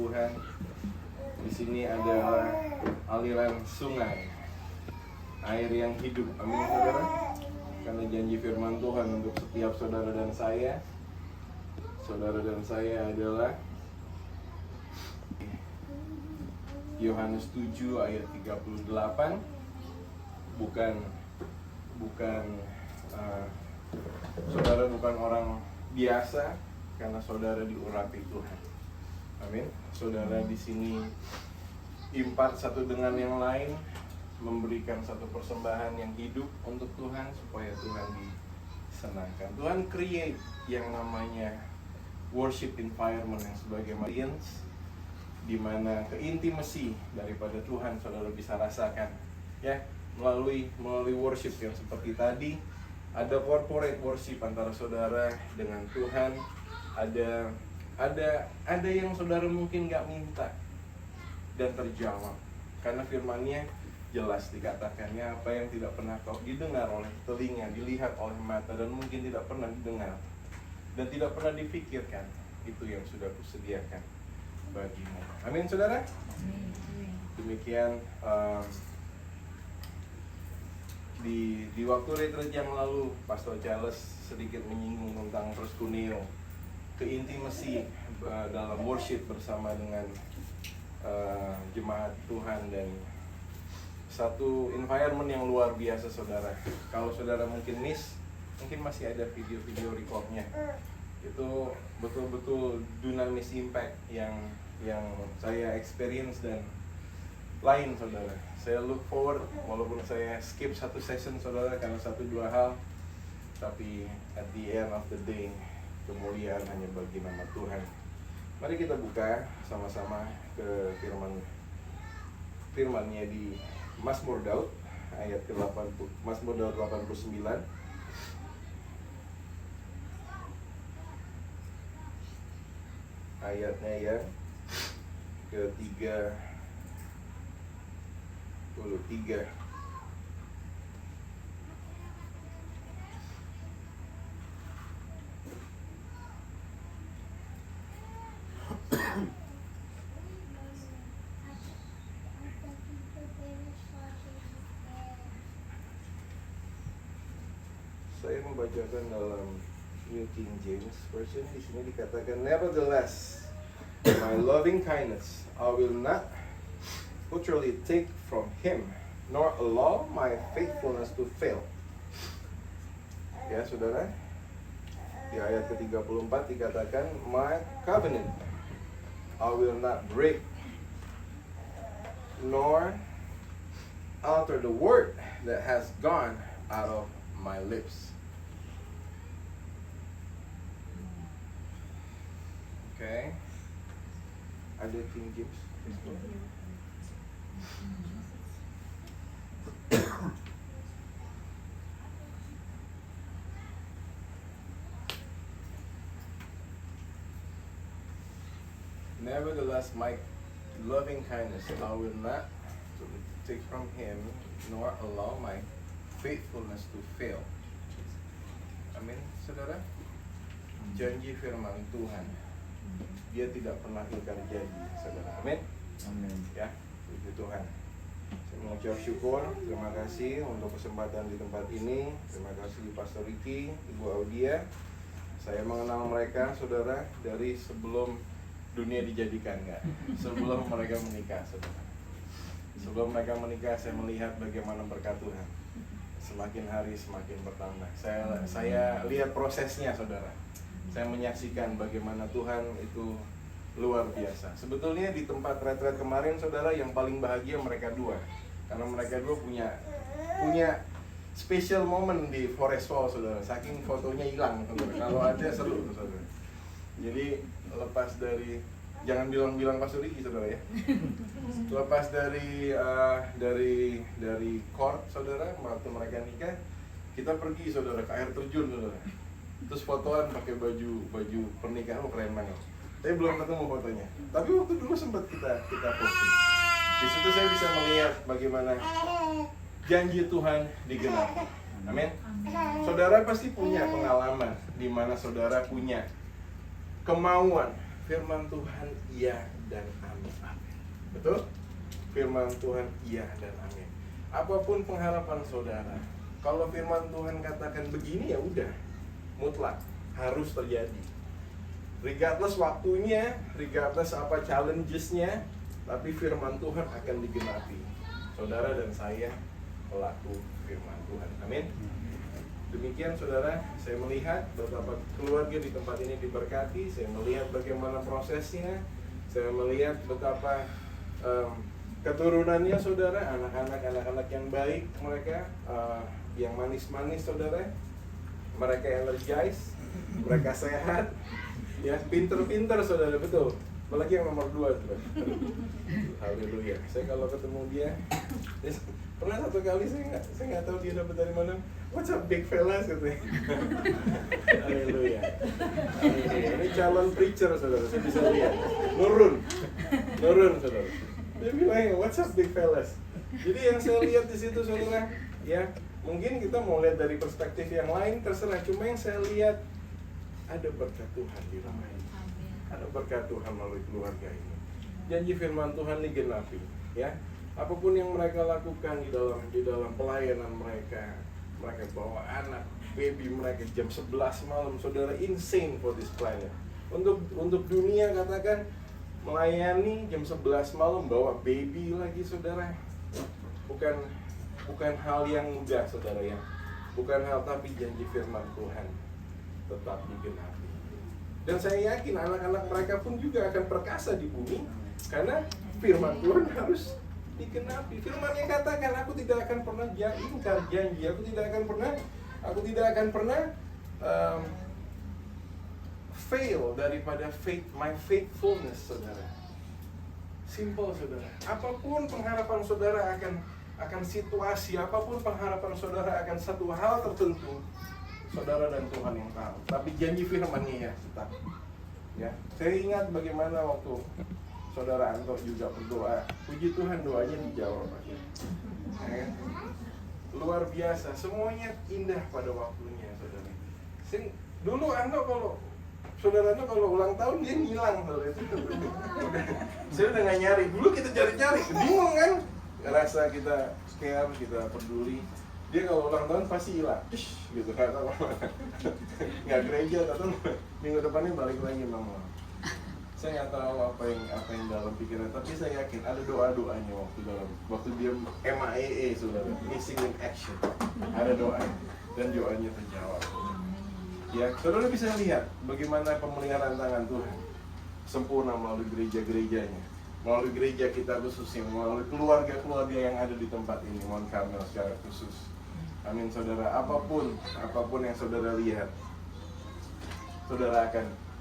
Tuhan. Di sini adalah aliran sungai, air yang hidup. Amin, saudara. Karena janji firman Tuhan untuk setiap saudara dan saya adalah Yohanes 7 ayat 38. Saudara bukan orang biasa karena saudara diurapi Tuhan. Amin. Saudara di sini impart satu dengan yang lain, memberikan satu persembahan yang hidup untuk Tuhan supaya Tuhan disenangkan. Tuhan create yang namanya worship environment yang sebagai audience, di mana keintimasi daripada Tuhan saudara bisa rasakan, ya, melalui worship yang seperti tadi. Ada corporate worship antara saudara dengan Tuhan. Ada yang saudara mungkin nggak minta dan terjawab karena firman-Nya jelas dikatakannya, apa yang tidak pernah kau didengar oleh telinga, dilihat oleh mata, dan mungkin tidak pernah didengar dan tidak pernah dipikirkan, itu yang sudah kusediakan bagimu. Amin, saudara. Demikian di waktu retreat yang lalu, Pastor Charles sedikit menyinggung tentang proskuneo, keintimasi dalam worship bersama dengan jemaat Tuhan, dan satu environment yang luar biasa, saudara. Kalau saudara mungkin masih ada video-video recordnya. Itu betul-betul dynamis impact yang saya experience dan lain, saudara. Saya look forward, walaupun saya skip satu session, saudara, karena 1-2 hal, tapi at the end of the day, kemuliaan hanya bagi nama Tuhan. Mari kita buka sama-sama ke firman-Nya di Mazmur Daud ayat ke-80, Mazmur Daud 89. Ayatnya yang ke-33. Saya membacakan dalam New King James Version. Di sini dikatakan, "Nevertheless, my loving kindness I will not utterly take from him, nor allow my faithfulness to fail." Ya, saudara. Di ayat ke-34 dikatakan, "My covenant I will not break, nor alter the word that has gone out of my lips." Okay. Ada King James? "Nevertheless, my loving kindness I will not take from him, nor allow my faithfulness to fail." Amin, saudara. Janji firman Tuhan, Dia tidak pernah ingkar janji, saudara. Amin. Amin. Ya, puji Tuhan. Saya mengucap syukur, terima kasih untuk kesempatan di tempat ini. Terima kasih Pastor Ricky, Ibu Audia. Saya mengenal mereka, saudara, dari sebelum dunia dijadikan, enggak? Sebelum mereka menikah, saudara. Sebelum mereka menikah, saya melihat bagaimana berkat Tuhan. Semakin hari semakin bertambah. Saya lihat prosesnya, saudara. Saya menyaksikan bagaimana Tuhan itu luar biasa. Sebetulnya di tempat retret kemarin, saudara, yang paling bahagia mereka dua, karena mereka dua punya special moment di Forest Wall, saudara. Saking fotonya hilang, saudara. Kalau ada seru, saudara. Jadi lepas dari, jangan bilang Pak Suriki, saudara, ya. Lepas dari court, saudara, waktu mereka nikah, kita pergi, saudara, ke air terjun, saudara. Terus fotoan pakai baju pernikahan, keren banget. Tapi belum ketemu fotonya. Tapi waktu dulu sempat kita posting. Di situ saya bisa melihat bagaimana janji Tuhan digenapi. Amin. Saudara pasti punya pengalaman di mana saudara punya kemauan, firman Tuhan iya dan amin. Betul? Firman Tuhan iya dan amin. Apapun pengharapan saudara, kalau firman Tuhan katakan begini, ya udah, mutlak harus terjadi. Regardless waktunya, regardless apa challenges-nya, tapi firman Tuhan akan digenapi. Saudara dan saya pelaku firman Tuhan. Amin. Demikian saudara, saya melihat betapa keluarga di tempat ini diberkati. Saya melihat bagaimana prosesnya. Saya melihat betapa keturunannya saudara, anak-anak yang baik mereka, yang manis-manis saudara. Mereka energize, mereka sehat, ya pinter-pinter saudara, betul. Apalagi yang nomor 2 tuh. Haleluya. Saya kalau ketemu dia pernah satu kali saya nggak tahu dia dapat dari mana. What's up big fellas gitu. Haleluya. Ini calon preacher saudara, saya bisa lihat. Nurun saudara. Dia bilang, what's up big fellas. Jadi yang saya lihat di situ saudara, ya mungkin kita mau lihat dari perspektif yang lain terserah. Cuma yang saya lihat ada berkat Tuhan di rumah ini. Ada berkat Tuhan melalui keluarga ini. Janji firman Tuhan digenapi, ya. Apapun yang mereka lakukan di dalam pelayanan mereka bawa anak, baby mereka jam 11 malam, saudara, insane for this planet. Untuk dunia katakan melayani jam 11 malam bawa baby lagi saudara. Bukan hal yang mudah saudara ya. Bukan hal, tapi janji firman Tuhan tetap digenapi. Dan saya yakin anak-anak mereka pun juga akan perkasa di bumi karena firman Tuhan harus digenapi. Firman yang katakan, aku tidak akan pernah ingkar janji, aku tidak akan pernah fail daripada my faithfulness saudara. Simple saudara. Apapun pengharapan saudara akan situasi, apapun pengharapan saudara akan satu hal tertentu, saudara dan Tuhan yang tahu. Tapi janji firman-Nya ya tetap. Ya, saya ingat bagaimana waktu saudara Anto juga berdoa. Puji Tuhan, doanya dijawab aja. Ya, luar biasa, semuanya indah pada waktunya saudara. Dulu Anto saudara kalau ulang tahun dia ngilang saudara. Saya udah nggak nyari. Dulu kita cari-cari, bingung kan? Ngerasa kita care, kita peduli. Dia kalau ulang tahun pasti hilang, gitu kan? Nggak gereja, atau minggu depannya balik lagi mama. Saya nggak tahu apa yang dalam pikiran, tapi saya yakin ada doanya waktu dia MIA saudara, missing in action. Ada doa dan doanya terjawab. Ya, saudara bisa lihat bagaimana pemeliharaan tangan Tuhan sempurna melalui gereja-gerejanya, melalui gereja kita khususnya, melalui keluarga-keluarga yang ada di tempat ini, Mount Carmel secara khusus. Amin saudara, apapun yang saudara lihat, saudara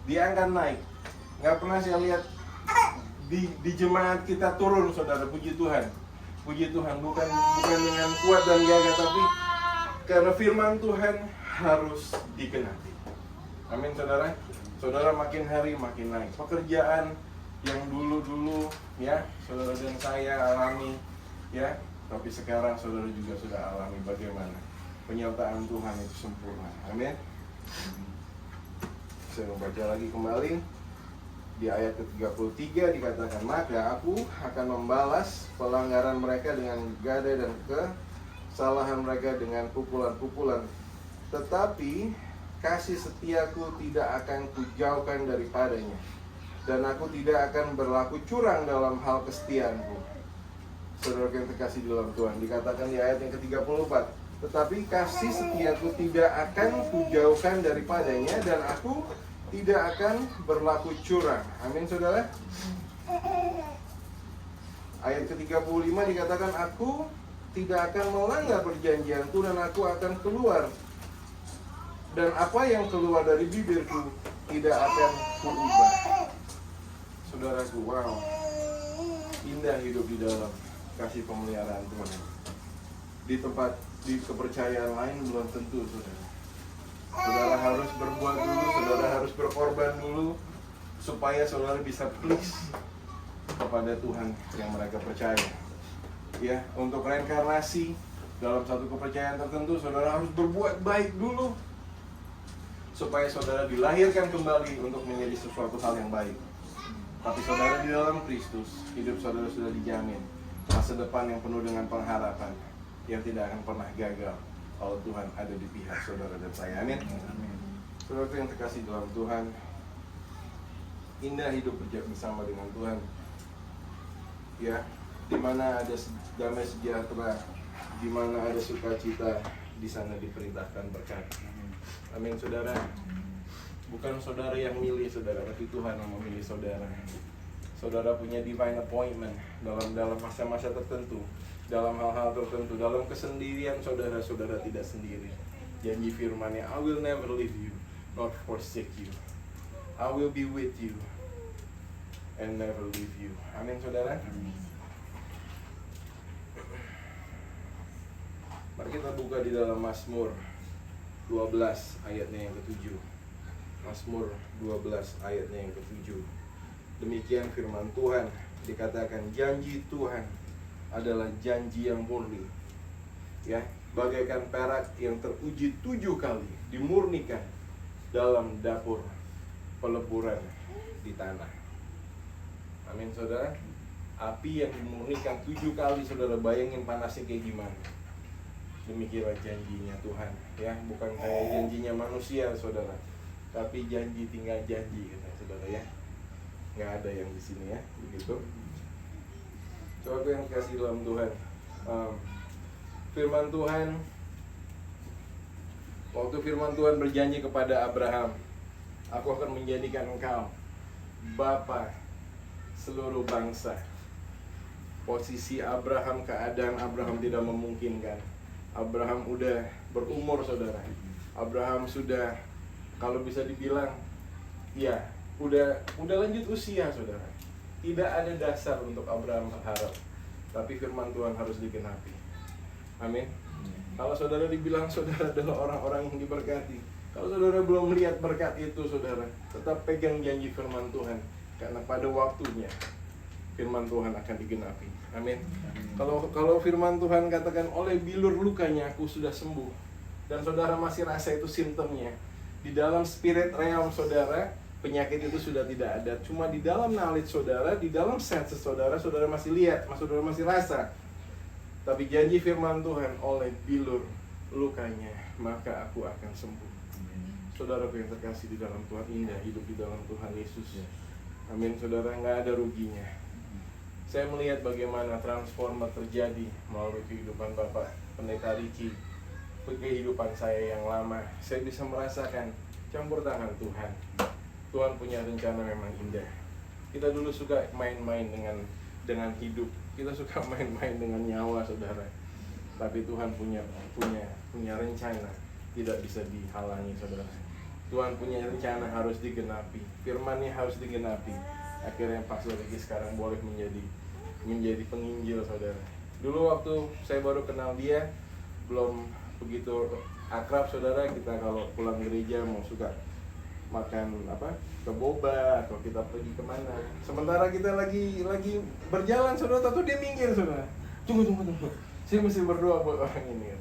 dia akan naik. Nggak pernah saya lihat di jemaat kita turun saudara, puji Tuhan, bukan dengan kuat dan gagah, tapi karena firman Tuhan harus digenapi. Amin saudara makin hari makin naik. Pekerjaan yang dulu ya saudara dan saya alami ya, tapi sekarang saudara juga sudah alami bagaimana penyertaan Tuhan itu sempurna. Amin. Saya membaca lagi kembali di ayat ke-33 dikatakan, maka aku akan membalas pelanggaran mereka dengan gadai dan kesalahan mereka dengan pukulan-pukulan, tetapi kasih setiaku tidak akan kujauhkan daripadanya, dan aku tidak akan berlaku curang dalam hal kesetiaanku. Saudara yang terkasih di dalam Tuhan, dikatakan di ayat yang ke-34, tetapi kasih setiaku tidak akan kujauhkan daripadanya, dan aku tidak akan berlaku curang. Amin saudara. Ayat ke-35 dikatakan, aku tidak akan melanggar perjanjianku, dan aku akan keluar, dan apa yang keluar dari bibirku tidak akan kuubah. Saudaraku, wow, indah hidup di dalam kasih pemeliharaan Tuhan. Di kepercayaan lain belum tentu saudara. Saudara harus berbuat dulu, saudara harus berkorban dulu, supaya saudara bisa please kepada Tuhan yang mereka percaya. Ya, untuk reinkarnasi dalam satu kepercayaan tertentu, saudara harus berbuat baik dulu, supaya saudara dilahirkan kembali untuk menjadi sesuatu hal yang baik. Tapi saudara di dalam Kristus, hidup saudara sudah dijamin masa depan yang penuh dengan pengharapan, yang tidak akan pernah gagal kalau Tuhan ada di pihak saudara dan saya. Amin. Saudara yang terkasih dalam Tuhan, indah hidup bersama dengan Tuhan. Ya, di mana ada damai sejahtera, di mana ada sukacita, di sana diperintahkan berkat. Amin, saudara. Bukan saudara yang milih saudara, tapi Tuhan yang memilih saudara. Saudara punya divine appointment dalam masa-masa tertentu, dalam hal-hal tertentu, dalam kesendirian saudara tidak sendiri. Janji firman-Nya, I will never leave you, nor forsake you. I will be with you and never leave you. Amin, saudara. Mari kita buka di dalam Mazmur 12 ayatnya yang ke-7. Mazmur 12 ayatnya yang ke-7. Demikian firman Tuhan, dikatakan janji Tuhan adalah janji yang murni. Ya, bagaikan perak yang teruji 7 kali dimurnikan dalam dapur peleburan di tanah. Amin, saudara. Api yang dimurnikan 7 kali, saudara, bayangin panasnya kayak gimana. Demikianlah janjinya Tuhan, ya, bukan kayak janjinya manusia, saudara, tapi janji tinggal janji, kata saudara, ya. Nggak ada yang di sini, ya, begitu. Coba yang kasih dalam Tuhan, firman Tuhan, waktu firman Tuhan berjanji kepada Abraham, aku akan menjadikan engkau bapa seluruh bangsa. Posisi Abraham, keadaan Abraham tidak memungkinkan. Abraham udah berumur, saudara. Abraham sudah, kalau bisa dibilang, ya, udah lanjut usia, saudara. Tidak ada dasar untuk Abraham berharap, tapi firman Tuhan harus digenapi. Amin. Kalau saudara dibilang saudara adalah orang-orang yang diberkati, kalau saudara belum melihat berkat itu, saudara, tetap pegang janji firman Tuhan, karena pada waktunya firman Tuhan akan digenapi. Amin. Kalau firman Tuhan katakan oleh bilur lukanya aku sudah sembuh, dan saudara masih rasa itu simptomnya, di dalam spirit realm saudara, penyakit itu sudah tidak ada. Cuma di dalam knowledge saudara, di dalam senses saudara, saudara masih lihat, saudara masih rasa. Tapi janji firman Tuhan, oleh bilur lukanya maka aku akan sembuh. Saudara yang terkasih di dalam Tuhan, indah hidup di dalam Tuhan Yesus. Amin, saudara, nggak ada ruginya. Saya melihat bagaimana transformasi terjadi melalui kehidupan Bapak Pendeta Ricky, kehidupan saya yang lama. Saya bisa merasakan campur tangan Tuhan. Tuhan punya rencana memang indah. Kita dulu suka main-main dengan hidup. Kita suka main-main dengan nyawa, saudara. Tapi Tuhan punya rencana, tidak bisa dihalangi, saudara. Tuhan punya rencana harus digenapi. Firman-Nya harus digenapi. Akhirnya Pastor Ricky sekarang boleh menjadi penginjil, saudara. Dulu waktu saya baru kenal dia, belum begitu akrab, saudara. Kita kalau pulang gereja mau suka makan ke boba atau kita pergi kemana. Sementara kita lagi berjalan, saudara, tahu dia minggir, saudara. Tunggu. Saya mesti berdoa buat orang ini.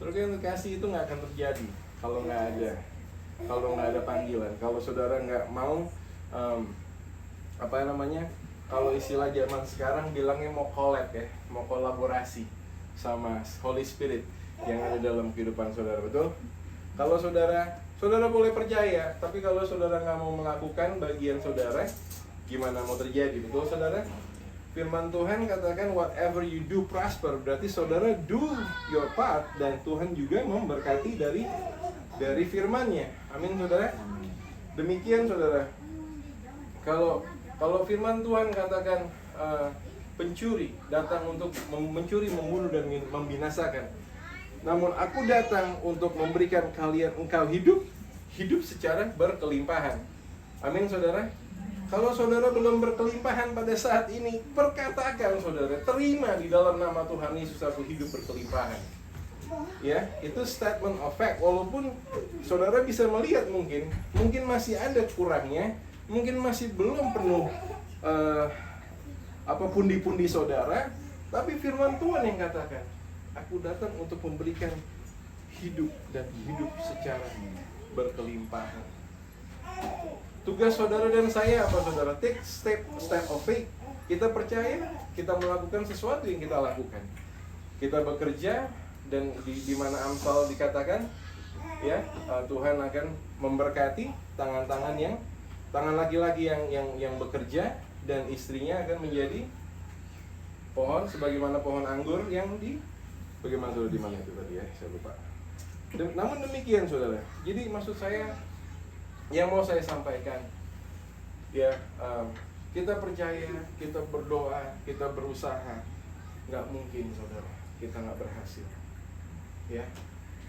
Saudara yang kasih itu nggak akan terjadi kalau nggak ada panggilan. Kalau saudara nggak mau kalau istilah zaman sekarang bilangnya mau collab, ya, mau kolaborasi sama Holy Spirit yang ada dalam kehidupan saudara, betul? Kalau saudara boleh percaya, tapi kalau saudara nggak mau melakukan bagian saudara, gimana mau terjadi, betul, saudara? Firman Tuhan katakan whatever you do prosper, berarti saudara do your part, dan Tuhan juga memberkati dari firman-Nya. Amin, saudara. Demikian, saudara. Kalau firman Tuhan katakan pencuri datang untuk mencuri, membunuh, dan membinasakan. Namun aku datang untuk memberikan engkau hidup secara berkelimpahan. Amin, saudara. Kalau saudara belum berkelimpahan pada saat ini, perkatakan, saudara, terima di dalam nama Tuhan Yesus aku hidup berkelimpahan. Ya, itu statement of fact. Walaupun saudara bisa melihat mungkin masih ada kurangnya, mungkin masih belum penuh pundi-pundi saudara, tapi firman Tuhan yang katakan, aku datang untuk memberikan hidup dan hidup secara berkelimpahan. Tugas saudara dan saya apa saudara? Take step of faith. Kita percaya, kita melakukan sesuatu yang kita lakukan. Kita bekerja, dan di mana Amsal dikatakan, ya, Tuhan akan memberkati tangan laki-laki yang bekerja, dan istrinya akan menjadi pohon sebagaimana pohon anggur yang bagaimana saudara, di mana itu tadi ya, saya lupa. Namun demikian saudara, jadi maksud saya yang mau saya sampaikan, ya, kita percaya, kita berdoa, kita berusaha, nggak mungkin saudara kita nggak berhasil, ya.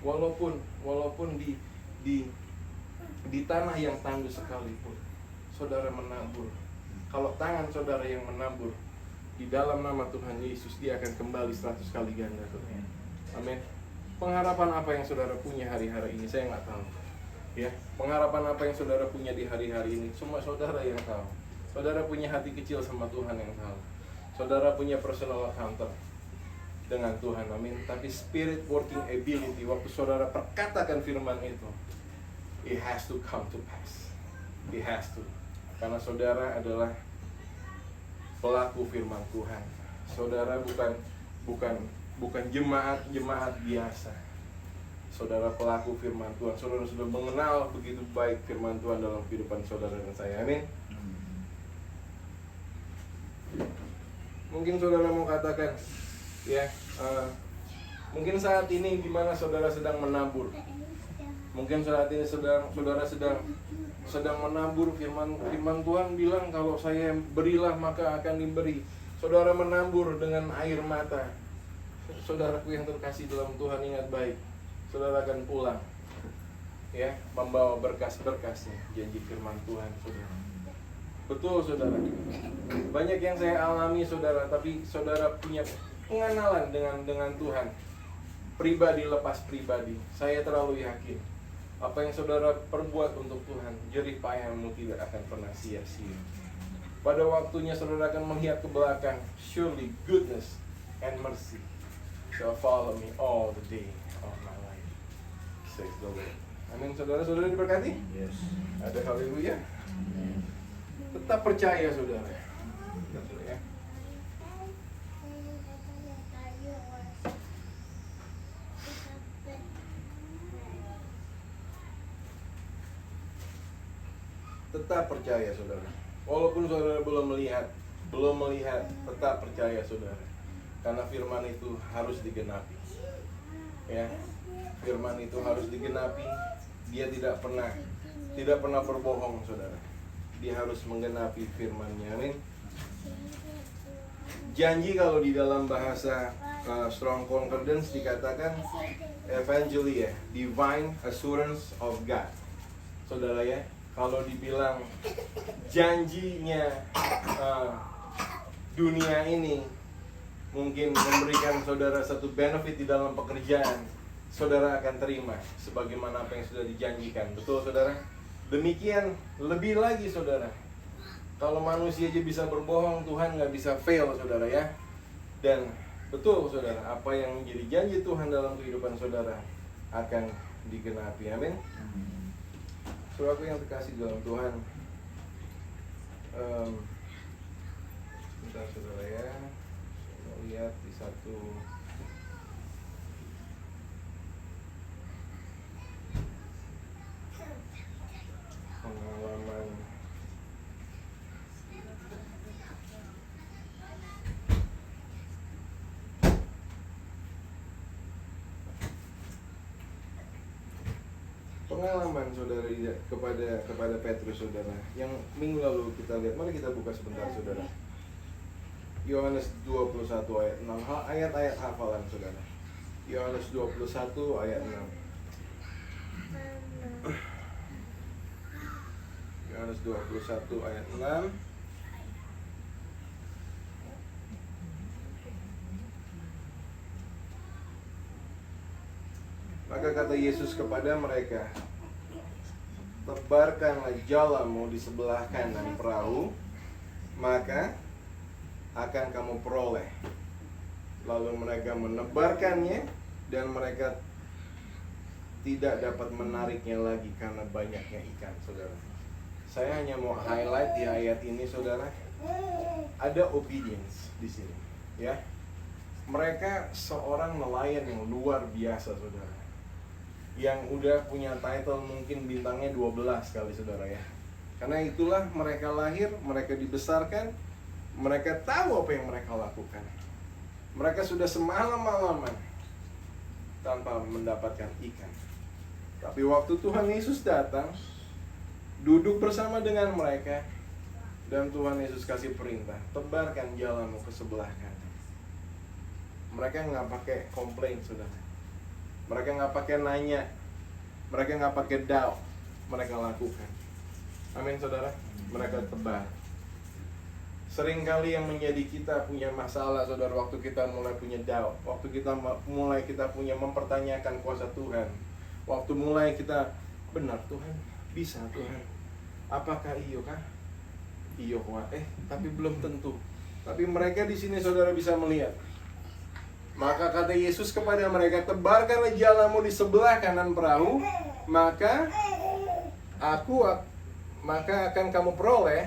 Walaupun di tanah yang tangguh sekalipun, saudara menabur. Kalau tangan saudara yang menabur di dalam nama Tuhan Yesus, dia akan kembali 100 kali ganda. Amin. Pengharapan apa yang saudara punya hari-hari ini, saya nggak tahu. Ya, pengharapan apa yang saudara punya di hari-hari ini, cuma saudara yang tahu. Saudara punya hati kecil sama Tuhan yang tahu. Saudara punya personal encounter dengan Tuhan, amin. Tapi spirit working ability, waktu saudara perkatakan firman itu, it has to come to pass. It has to. Karena saudara adalah pelaku firman Tuhan. Saudara bukan jemaat biasa. Saudara pelaku firman Tuhan. Saudara sudah mengenal begitu baik firman Tuhan dalam kehidupan saudara dan saya. Amin. Mungkin saudara mau katakan, ya, mungkin saat ini di mana saudara sedang menabur. Mungkin saat ini saudara sedang menabur firman Tuhan bilang, kalau saya berilah maka akan diberi. Saudara menabur dengan air mata. Saudaraku yang terkasih dalam Tuhan, ingat baik, saudara akan pulang, ya, membawa berkas-berkasnya, janji firman Tuhan, saudara. Betul saudara. Banyak yang saya alami saudara, tapi saudara punya pengenalan dengan Tuhan. Pribadi lepas pribadi. Saya terlalu yakin apa yang saudara perbuat untuk Tuhan, jerih payahmu tidak akan pernah sia-sia. Pada waktunya saudara akan melihat ke belakang, surely goodness and mercy shall follow me all the day of my life. Says the Lord. Amin. Saudara-saudara diberkati? Yes. Ada haleluya. Tetap percaya saudara. Ya. Tetap percaya saudara. Walaupun saudara belum melihat, tetap percaya saudara. Karena firman itu harus digenapi. Ya. Firman itu harus digenapi. Dia tidak pernah berbohong saudara. Dia harus menggenapi firman-Nya. Amin. Janji kalau di dalam bahasa Strong Concordance dikatakan evangelia, divine assurance of God. Saudara ya, kalau dibilang janjinya dunia ini mungkin memberikan saudara satu benefit di dalam pekerjaan, saudara akan terima sebagaimana apa yang sudah dijanjikan. Betul saudara? Demikian lebih lagi saudara, kalau manusia aja bisa berbohong, Tuhan nggak bisa fail saudara ya. Dan betul saudara, apa yang menjadi janji Tuhan dalam kehidupan saudara akan digenapi. Amin. Saudaraku yang terkasih dalam Tuhan, bentar saudara ya, saya lihat di satu pengalaman. Pengalaman saudara kepada Petrus saudara yang minggu lalu kita lihat. Mari kita buka sebentar saudara. Yohanes 21 ayat 6, ayat-ayat hafalan saudara. Yohanes 21 ayat 6. Yohanes 21 ayat 6. Maka kata Yesus kepada mereka, tebarkanlah jalamu di sebelah kanan perahu, maka akan kamu peroleh. Lalu mereka menebarkannya, dan mereka tidak dapat menariknya lagi karena banyaknya ikan, saudara. Saya hanya mau highlight di ayat ini, saudara. Ada obedience di sini, ya. Mereka seorang nelayan yang luar biasa, saudara. Yang udah punya title mungkin bintangnya 12 kali, saudara ya. Karena itulah mereka lahir, mereka dibesarkan, mereka tahu apa yang mereka lakukan. Mereka sudah semalam-malaman tanpa mendapatkan ikan. Tapi waktu Tuhan Yesus datang, duduk bersama dengan mereka, dan Tuhan Yesus kasih perintah, tebarkan jalanmu ke sebelah kanan. Mereka nggak pakai komplain, saudara. Mereka nggak pakai nanya, mereka nggak pakai doubt, mereka lakukan. Amin, saudara. Mereka tebar. Seringkali yang menjadi kita punya masalah, saudara, waktu kita mulai punya doubt, waktu kita mulai punya mempertanyakan kuasa Tuhan, waktu mulai kita benar Tuhan, bisa Tuhan, apakah iyo kah? Iyo kah? Tapi belum tentu. Tapi mereka di sini, saudara, bisa melihat. Maka kata Yesus kepada mereka, tebarkanlah jalanmu di sebelah kanan perahu, maka akan kamu peroleh.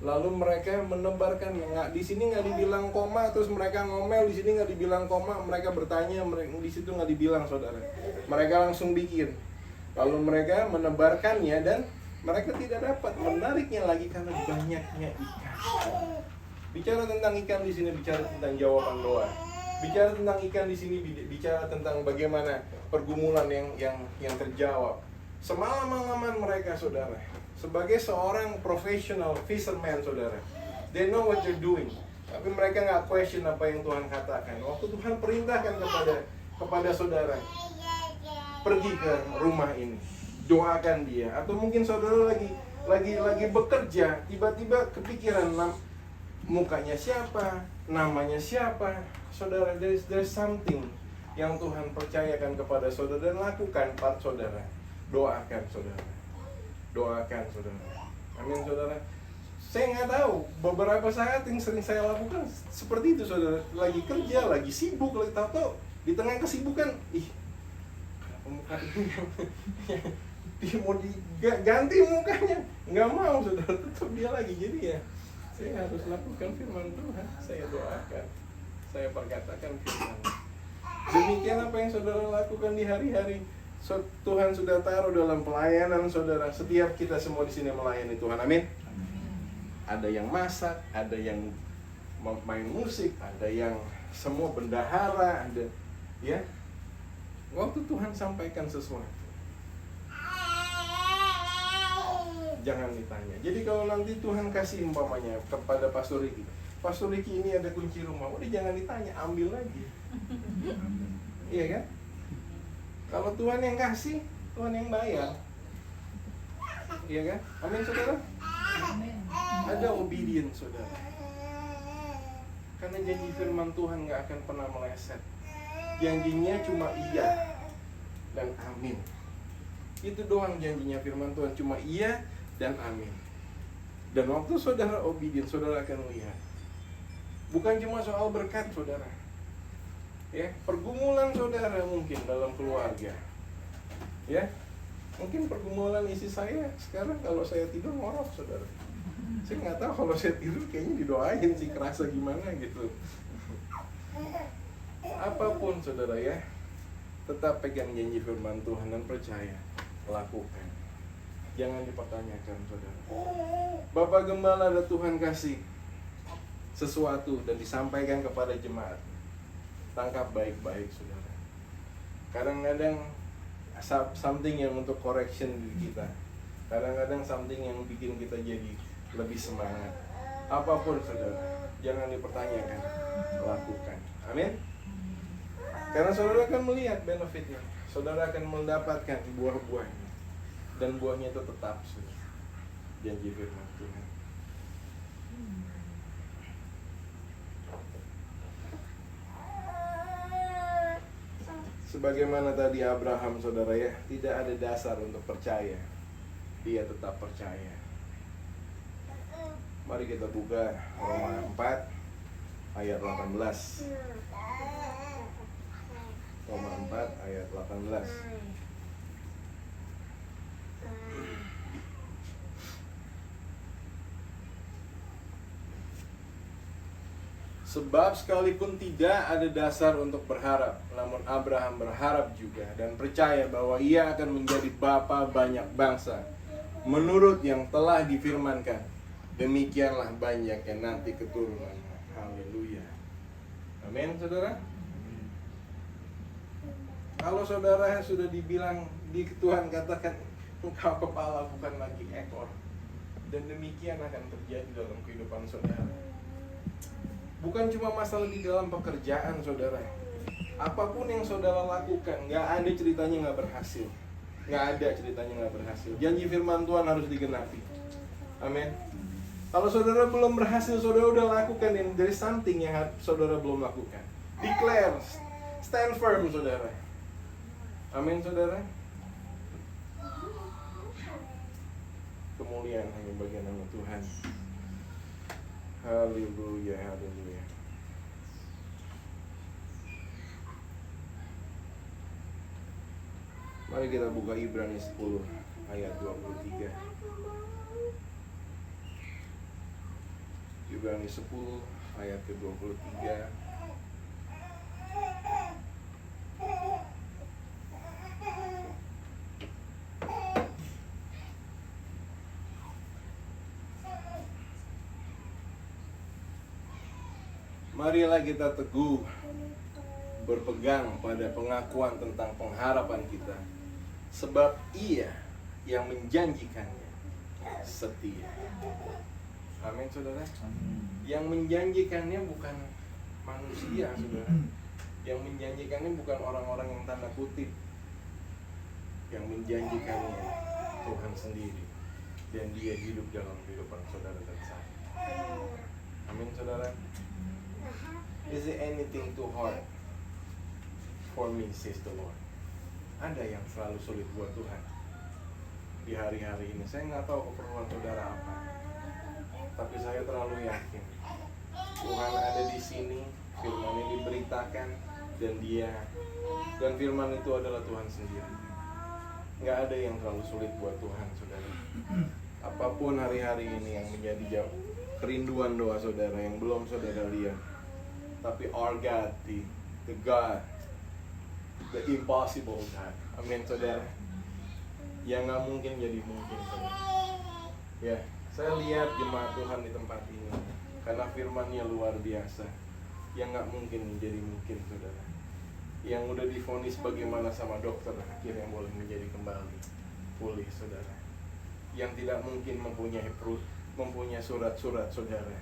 Lalu mereka menebarkan, di sini nggak dibilang koma, terus mereka ngomel, di sini nggak dibilang koma, mereka bertanya, di situ nggak dibilang, saudara. Mereka langsung bikin. Lalu mereka menebarkannya dan mereka tidak dapat menariknya lagi karena banyaknya ikan. Bicara tentang ikan di sini, bicara tentang jawaban doa. Bicara tentang ikan di sini, bicara tentang bagaimana pergumulan yang terjawab. Semalam-malaman mereka, saudara. Sebagai seorang professional fisherman, saudara, they know what they're doing. Tapi mereka nggak question apa yang Tuhan katakan. Waktu Tuhan perintahkan kepada saudara, pergi ke rumah ini, doakan dia. Atau mungkin saudara lagi bekerja, tiba-tiba kepikiran mukanya siapa, namanya siapa. Saudara, there's something yang Tuhan percayakan kepada saudara, dan lakukan part saudara. Doakan saudara. Doakan saudara. Amin, saudara. Saya nggak tahu, beberapa saat yang sering saya lakukan seperti itu, saudara. Lagi kerja, lagi sibuk, lagi tahu di tengah kesibukan, kenapa muka ini dia mau diganti mukanya, nggak mau, saudara, tetap dia lagi. Jadi ya, saya harus lakukan firman Tuhan. Saya doakan, saya perkatakan firman. Demikian apa yang saudara lakukan di hari-hari. Tuhan sudah taruh dalam pelayanan saudara. Setiap kita semua di sini melayani Tuhan. Amin. Ada yang masak, ada yang main musik, ada yang semua bendahara, ada ya. Waktu Tuhan sampaikan sesuatu, jangan ditanya. Jadi kalau nanti Tuhan kasih umpamanya kepada Pastor Ricky ini ada kunci rumah, udah jangan ditanya, ambil lagi. Iya kan? Kalau Tuhan yang kasih, Tuhan yang bayar. Iya kan? Amin, saudara? Ada obedience, saudara. Karena janji firman Tuhan gak akan pernah meleset. Janjinya cuma iya dan amin. Itu doang janjinya firman Tuhan, cuma iya dan amin. Dan waktu saudara obedience, saudara akan lihat. Bukan cuma soal berkat, saudara. Ya, pergumulan saudara mungkin dalam keluarga. Ya, mungkin pergumulan istri saya sekarang kalau saya tidur ngorok, saudara. Saya nggak tahu kalau saya tidur kayaknya didoain sih, kerasa gimana gitu. Apapun saudara ya, tetap pegang janji firman Tuhan dan percaya, lakukan. Jangan dipertanyakan, saudara. Bapak Gembala ada Tuhan kasih sesuatu dan disampaikan kepada jemaat. Tangkap baik-baik, saudara. Kadang-kadang something yang untuk correction diri kita. Kadang-kadang something yang bikin kita jadi lebih semangat. Apapun, saudara, jangan dipertanyakan, lakukan. Amin. Karena saudara akan melihat benefitnya. Saudara akan mendapatkan buah-buahnya. Dan buahnya itu tetap, saudara. Janji firman Tuhan. Sebagaimana tadi Abraham, saudara ya, tidak ada dasar untuk percaya. Dia tetap percaya. Mari kita buka Roma 4 ayat 18. Roma 4 ayat 18. Sebab sekalipun tidak ada dasar untuk berharap, namun Abraham berharap juga dan percaya bahwa ia akan menjadi bapa banyak bangsa, menurut yang telah difirmankan, demikianlah banyak yang nanti keturunannya. Haleluya. Amin, saudara. Kalau saudara sudah dibilang di Tuhan katakan engkau kepala bukan lagi ekor, dan demikian akan terjadi dalam kehidupan saudara. Bukan cuma masalah di dalam pekerjaan saudara. Apapun yang saudara lakukan, nggak ada ceritanya nggak berhasil. Nggak ada ceritanya nggak berhasil. Janji firman Tuhan harus digenapi. Amin. Kalau saudara belum berhasil, saudara udah lakukan, yang dari something yang saudara belum lakukan. Declare, stand firm saudara. Amin saudara. Kemuliaan hanya bagi nama Tuhan. Haleluya, haleluya. Mari kita buka Ibrani 10 ayat 23. Ibrani 10 ayat ke-23. Marilah kita teguh berpegang pada pengakuan tentang pengharapan kita, sebab Ia yang menjanjikannya setia. Amin saudara. Yang menjanjikannya bukan manusia saudara. Yang menjanjikannya bukan orang-orang yang tanda kutip. Yang menjanjikannya Tuhan sendiri, dan Dia hidup dalam kehidupan saudara dan saya. Amin saudara. Is it anything too hard for me, says the Lord? Ada yang selalu sulit buat Tuhan di hari-hari ini. Saya nggak tahu keperluan saudara apa, tapi saya terlalu yakin Tuhan ada di sini. Firman-Nya diberitakan, dan firman itu adalah Tuhan sendiri. Nggak ada yang terlalu sulit buat Tuhan, saudara. Apapun hari-hari ini yang menjadi jauh kerinduan doa saudara yang belum saudara lihat, tapi our God, the God, the impossible God. Amin saudara. Yang nggak mungkin jadi mungkin saudara. Ya, saya lihat jemaat Tuhan di tempat ini karena firman-Nya luar biasa. Yang nggak mungkin menjadi mungkin saudara. Yang udah divonis bagaimana sama dokter, akhirnya boleh menjadi kembali pulih saudara. Yang tidak mungkin mempunyai surat-surat saudara,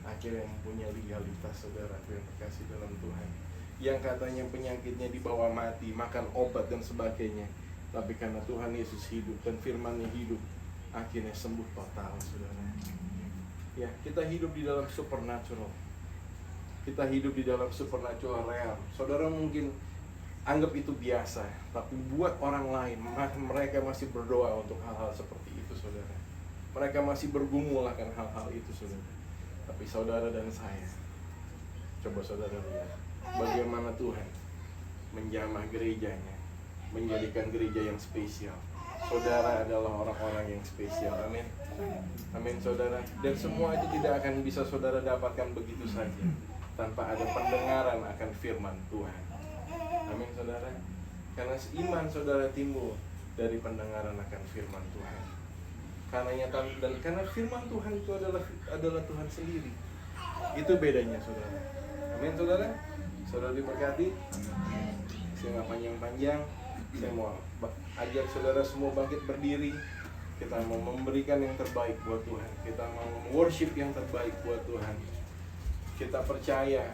akhirnya mempunyai legalitas saudara. Terima kasih dalam Tuhan. Yang katanya penyakitnya dibawa mati, makan obat dan sebagainya, tapi karena Tuhan Yesus hidup dan firman-Nya hidup, akhirnya sembuh total saudara. Ya, kita hidup di dalam supernatural. Kita hidup di dalam supernatural realm. Saudara mungkin anggap itu biasa, tapi buat orang lain, mereka masih berdoa untuk hal-hal seperti itu saudara. Mereka masih bergumul akan hal-hal itu saudara. Tapi saudara dan saya, coba saudara lihat bagaimana Tuhan menjamah gerejanya, menjadikan gereja yang spesial. Saudara adalah orang-orang yang spesial. Amin. Amin saudara. Dan semua itu tidak akan bisa saudara dapatkan begitu saja tanpa ada pendengaran akan firman Tuhan. Amin saudara. Karena iman saudara timbul dari pendengaran akan firman Tuhan. Karena firman Tuhan itu adalah Tuhan sendiri. Itu bedanya saudara. Amin saudara. Saudara diberkati. Saya nggak panjang-panjang. Saya mau ajak saudara semua bangkit berdiri. Kita mau memberikan yang terbaik buat Tuhan. Kita mau worship yang terbaik buat Tuhan. Kita percaya